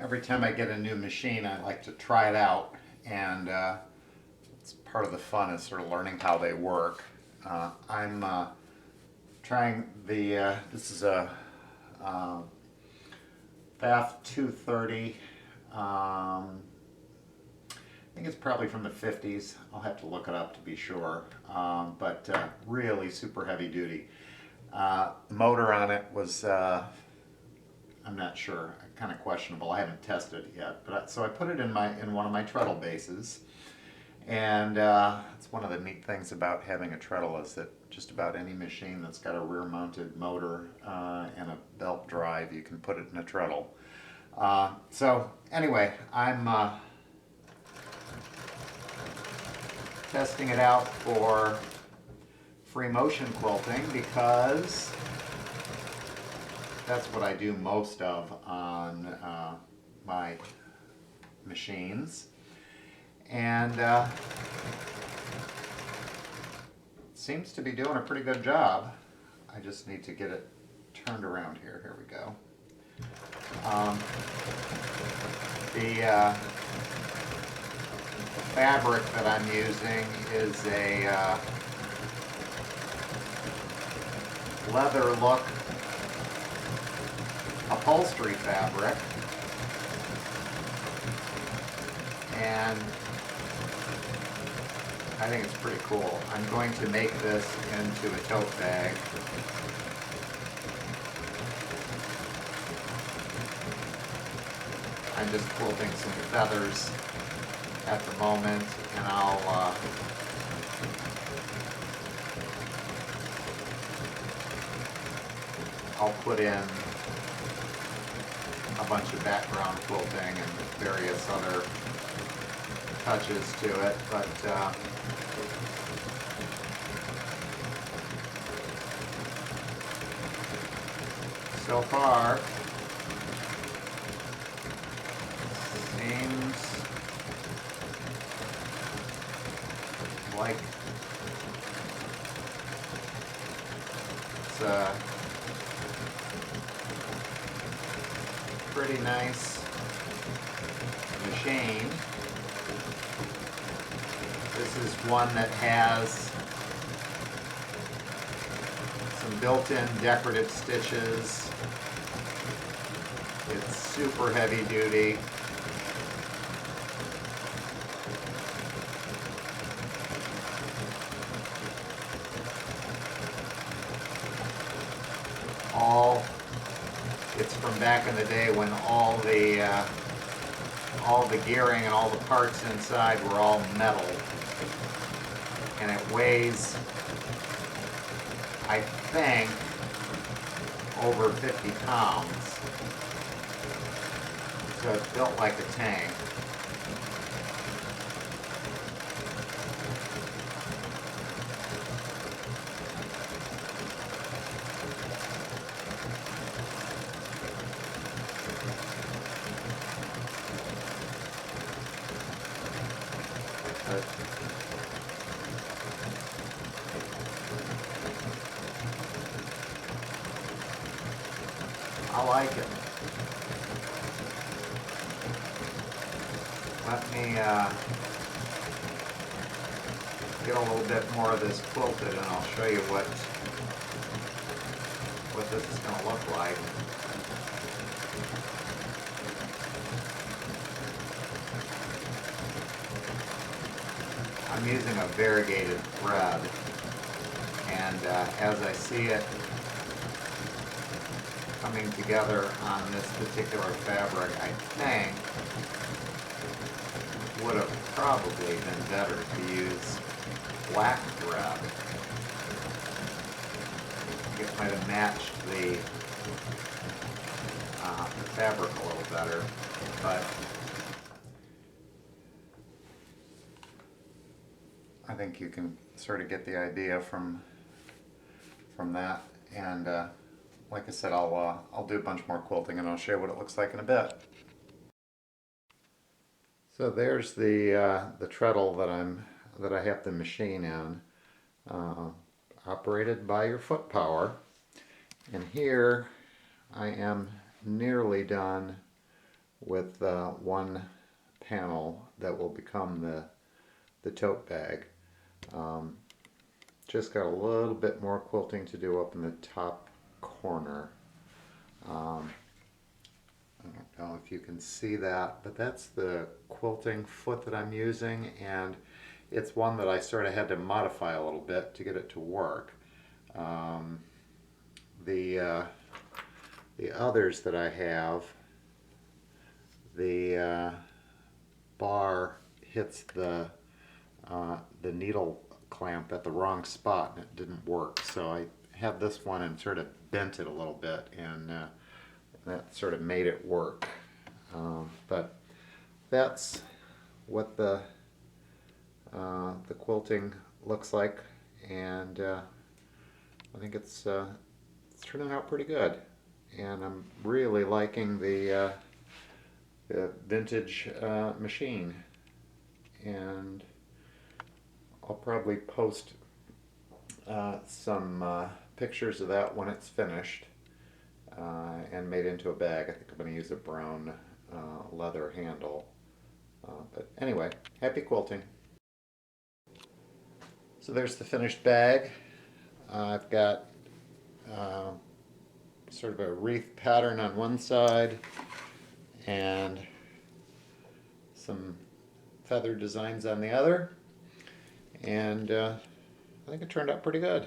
Every time I get a new machine, I like to try it out, and it's part of the fun is sort of learning how they work. I'm trying the, this is a Pfaff 230. I think it's probably from the 50s. I'll have to look it up to be sure, but really super heavy duty. The motor on it was, I'm not sure, kind of questionable. I haven't tested it yet, but so I put it in one of my treadle bases, and it's one of the neat things about having a treadle is that just about any machine that's got a rear-mounted motor and a belt drive, you can put it in a treadle. So anyway, I'm testing it out for free motion quilting because that's what I do most of on my machines, and seems to be doing a pretty good job. I just need to get it turned around here. Here we go. The fabric that I'm using is a leather look upholstery fabric, and I think it's pretty cool. I'm going to make this into a tote bag. I'm just quilting some feathers at the moment, and I'll put in a bunch of background quilting and various other touches to it, but so far seems like it's a pretty nice machine. This is one that has some built-in decorative stitches. It's super heavy duty. It's from back in the day when all the gearing and all the parts inside were all metal, and it weighs, I think, over 50 pounds. So it's built like a tank. I like it. Let me get a little bit more of this quilted, and I'll show you what this is going to look like. I'm using a variegated thread, and as I see it coming together on this particular fabric, I think it would have probably been better to use black thread. I think it might have matched the fabric a little better, but I think you can sort of get the idea from that. And like I said, I'll do a bunch more quilting, and I'll show you what it looks like in a bit. So there's the treadle that I have the machine in, operated by your foot power. And here I am nearly done with one panel that will become the tote bag. Just got a little bit more quilting to do up in the top corner. I don't know if you can see that, but that's the quilting foot that I'm using, and it's one that I sort of had to modify a little bit to get it to work. The others that I have, the bar hits the needle clamp at the wrong spot and it didn't work. So I had this one and sort of bent it a little bit, and that sort of made it work. But that's what the quilting looks like, and I think it's turning out pretty good. And I'm really liking the vintage machine, and I'll probably post some pictures of that when it's finished and made into a bag. I think I'm going to use a brown leather handle. But anyway, happy quilting. So there's the finished bag. I've got sort of a wreath pattern on one side and some feather designs on the other, and I think it turned out pretty good.